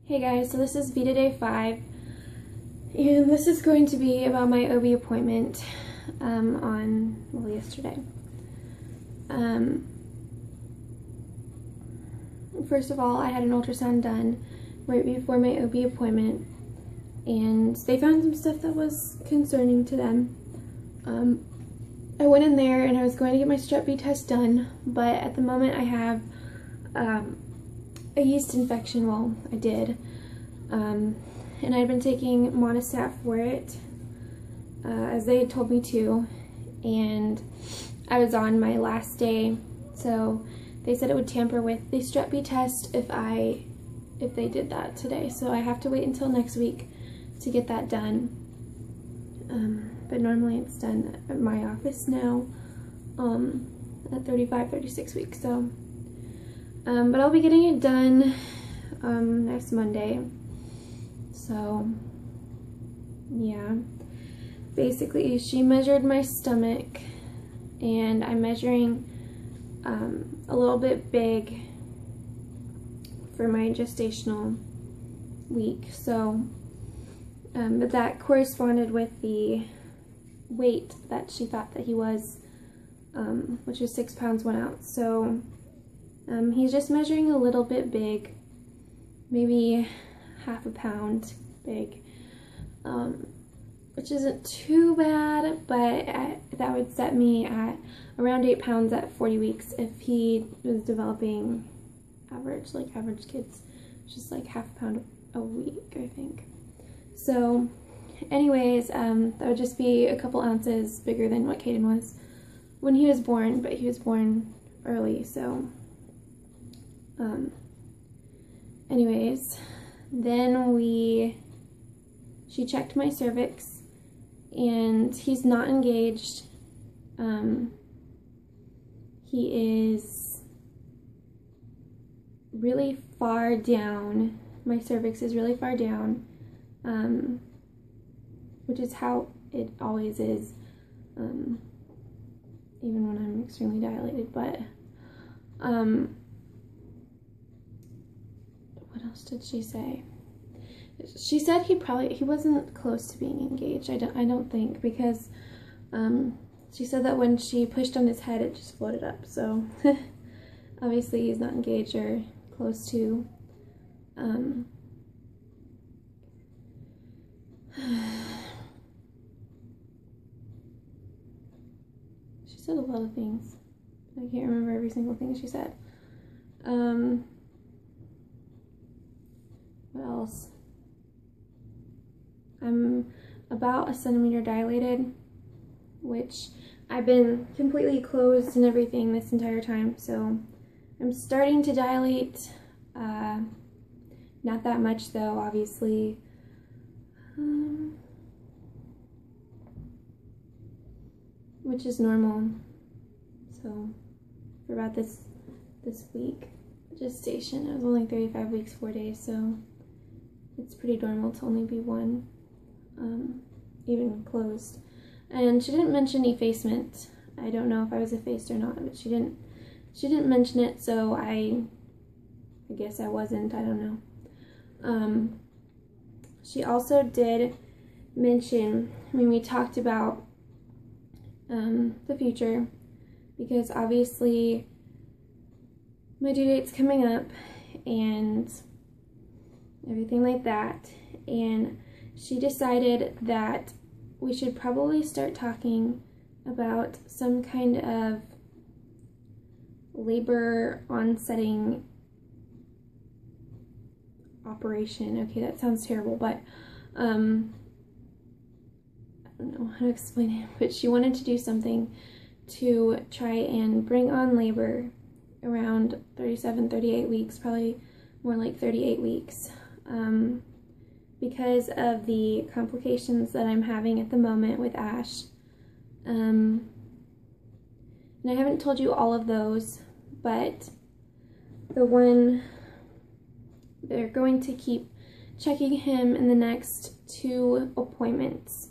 Hey guys, so this is Vita Day 5, and this is going to be about my OB appointment yesterday. First of all, I had an ultrasound done right before my OB appointment, and they found some stuff that was concerning to them. I went in there and I was going to get my strep B test done, but at the moment I have a yeast infection. Well, I did, and I'd been taking Monistat for it, as they had told me to, and I was on my last day, so they said it would tamper with the strep B test if they did that today, so I have to wait until next week to get that done. But normally it's done at my office now at 35, 36 weeks, so but I'll be getting it done next Monday. So yeah, basically she measured my stomach, and I'm measuring a little bit big for my gestational week, so but that corresponded with the weight that she thought that he was, which was 6 pounds 1 ounce. So he's just measuring a little bit big, maybe half a pound big, which isn't too bad, but that would set me at around 8 pounds at 40 weeks if he was developing average, like average kids, just like half a pound a week, I think. So anyways, that would just be a couple ounces bigger than what Kaiden was when he was born, but he was born early, so anyways, then she checked my cervix, and he's not engaged. He is really far down. My cervix is really far down, which is how it always is, even when I'm extremely dilated. But what else did she say? She said he wasn't close to being engaged. I don't think, because she said that when she pushed on his head, it just floated up. So obviously he's not engaged or close to. She said a lot of things. I can't remember every single thing she said. What else? I'm about a centimeter dilated, which I've been completely closed and everything this entire time, so I'm starting to dilate. Not that much though, obviously. Which is normal. So for about this week gestation, I was only 35 weeks 4 days, so it's pretty normal to only be one, even closed. And she didn't mention effacement. I don't know if I was effaced or not, but she didn't mention it, so I guess I wasn't. I don't know. She also did mention, when we talked about the future, because obviously my due date's coming up and everything like that, and she decided that we should probably start talking about some kind of labor onsetting operation. Okay, that sounds terrible, but I don't know how to explain it, but she wanted to do something to try and bring on labor around 37, 38 weeks, probably more like 38 weeks, because of the complications that I'm having at the moment with Ash. And I haven't told you all of those, but they're going to keep checking him in the next 2 appointments.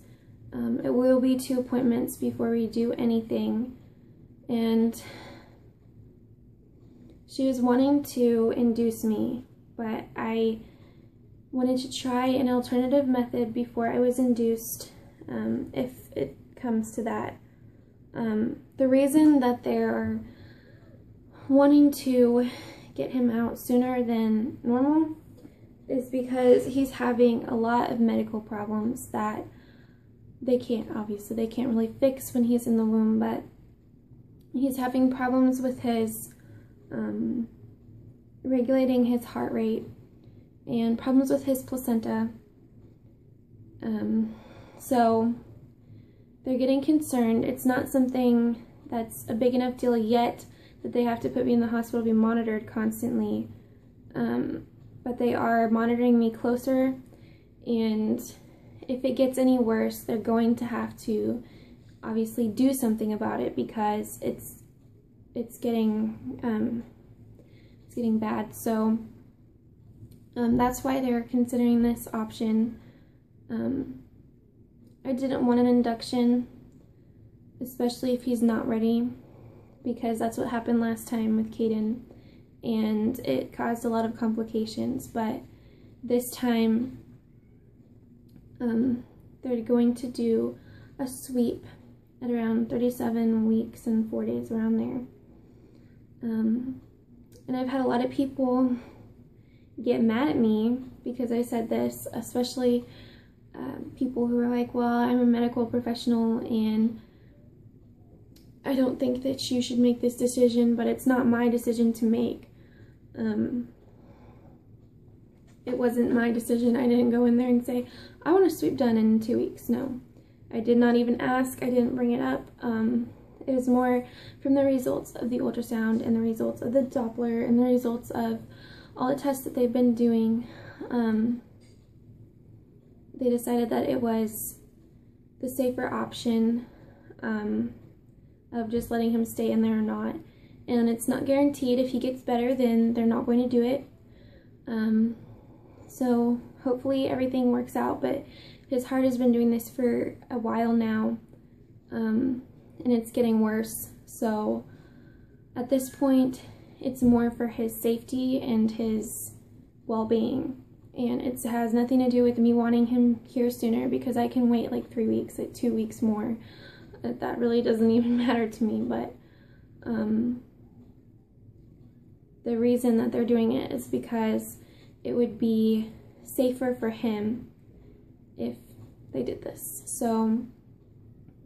It will be 2 appointments before we do anything, and she was wanting to induce me, but I wanted to try an alternative method before I was induced, if it comes to that. The reason that they're wanting to get him out sooner than normal is because he's having a lot of medical problems that they can't really fix when he's in the womb, but he's having problems with his regulating his heart rate and problems with his placenta. So they're getting concerned. It's not something that's a big enough deal yet that they have to put me in the hospital to be monitored constantly. But they are monitoring me closer, and if it gets any worse, they're going to have to obviously do something about it because it's getting bad. So that's why they're considering this option. I didn't want an induction, especially if he's not ready, because that's what happened last time with Kaiden, and it caused a lot of complications. But this time they're going to do a sweep at around 37 weeks and 4 days, around there. And I've had a lot of people get mad at me because I said this, especially people who are like, well, I'm a medical professional and I don't think that you should make this decision, but it's not my decision to make. It wasn't my decision. I didn't go in there and say, I want a sweep done in 2 weeks. No, I did not even ask. I didn't bring it up. It was more from the results of the ultrasound and the results of the Doppler and the results of all the tests that they've been doing. They decided that it was the safer option of just letting him stay in there or not. And it's not guaranteed. If he gets better, then they're not going to do it. So hopefully everything works out, but his heart has been doing this for a while now, and it's getting worse. So at this point, it's more for his safety and his well-being. And it has nothing to do with me wanting him here sooner, because I can wait like 3 weeks, like 2 weeks more. That really doesn't even matter to me, but the reason that they're doing it is because it would be safer for him if they did this. So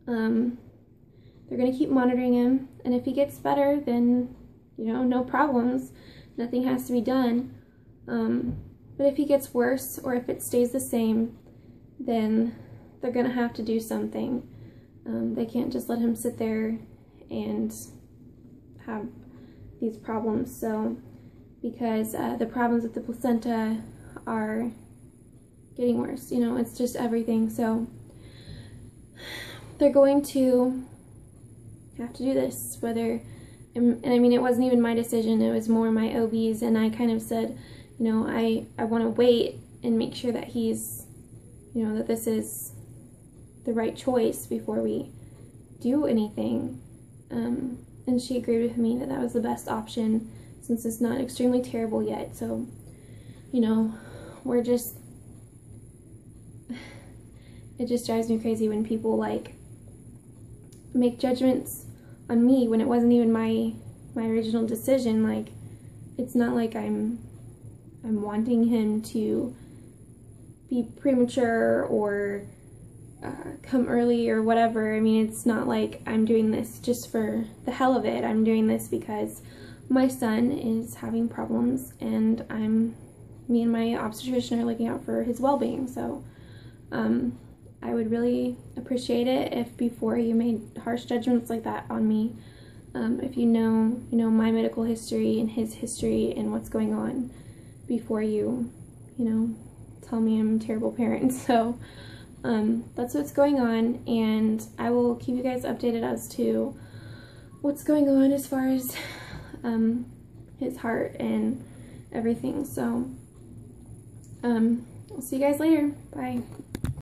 they're going to keep monitoring him, and if he gets better, then, you know, no problems. Nothing has to be done. But if he gets worse, or if it stays the same, then they're going to have to do something. They can't just let him sit there and have these problems. So, because the problems with the placenta are getting worse, you know, it's just everything. So they're going to have to do this, whether, and I mean, it wasn't even my decision, it was more my OB's, and I kind of said, you know, I want to wait and make sure that he's, you know, that this is the right choice before we do anything. And she agreed with me that that was the best option, since it's not extremely terrible yet. So, you know, we're just, it just drives me crazy when people like make judgments on me when it wasn't even my original decision. Like, it's not like I'm wanting him to be premature or come early or whatever. I mean, it's not like I'm doing this just for the hell of it. I'm doing this because my son is having problems, and me and my obstetrician are looking out for his well-being. So I would really appreciate it if, before you made harsh judgments like that on me, if you know my medical history and his history and what's going on, before you tell me I'm a terrible parent. So that's what's going on, and I will keep you guys updated as to what's going on as far as his heart and everything. So I'll see you guys later. Bye.